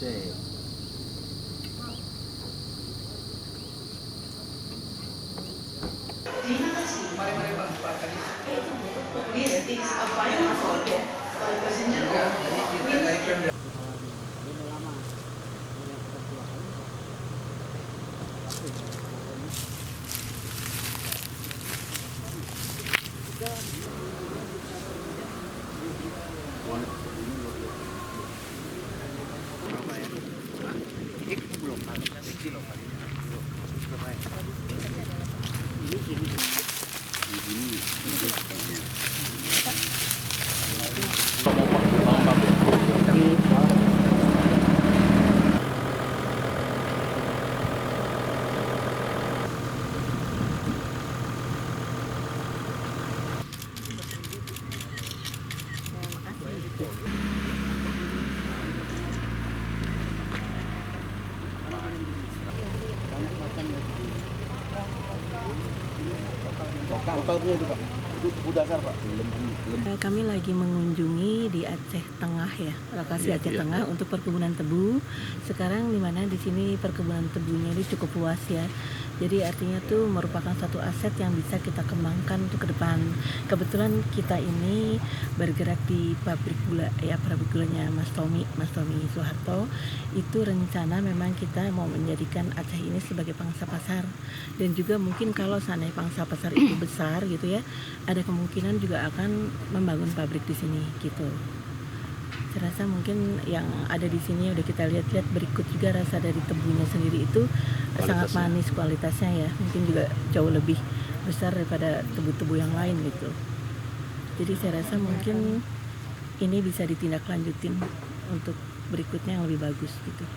Sip. Terima kasih. Mari Pak. Iya, tips apa yang masuk ya? Kalau passenger kok. Kami lagi mengunjungi di Aceh Tengah ya, lokasi Aceh Tengah untuk perkebunan tebu. Sekarang di mana di sini perkebunan tebunya ini cukup luas ya. Jadi artinya tuh merupakan satu aset yang bisa kita kembangkan untuk ke depan. Kebetulan kita ini bergerak di pabrik gula ya, pabrik gulanya Mas Tommy Soeharto. Itu rencana memang kita mau menjadikan Aceh ini sebagai pangsa pasar, dan juga mungkin kalau seandainya pangsa pasar itu besar gitu ya, ada kemungkinan juga akan membangun pabrik di sini gitu. Saya rasa mungkin yang ada di sini udah kita lihat-lihat, berikut juga rasa dari tebunya sendiri itu sangat manis kualitasnya ya, mungkin juga jauh lebih besar daripada tebu-tebu yang lain gitu. Jadi saya rasa mungkin ini bisa ditindaklanjutin untuk berikutnya yang lebih bagus gitu.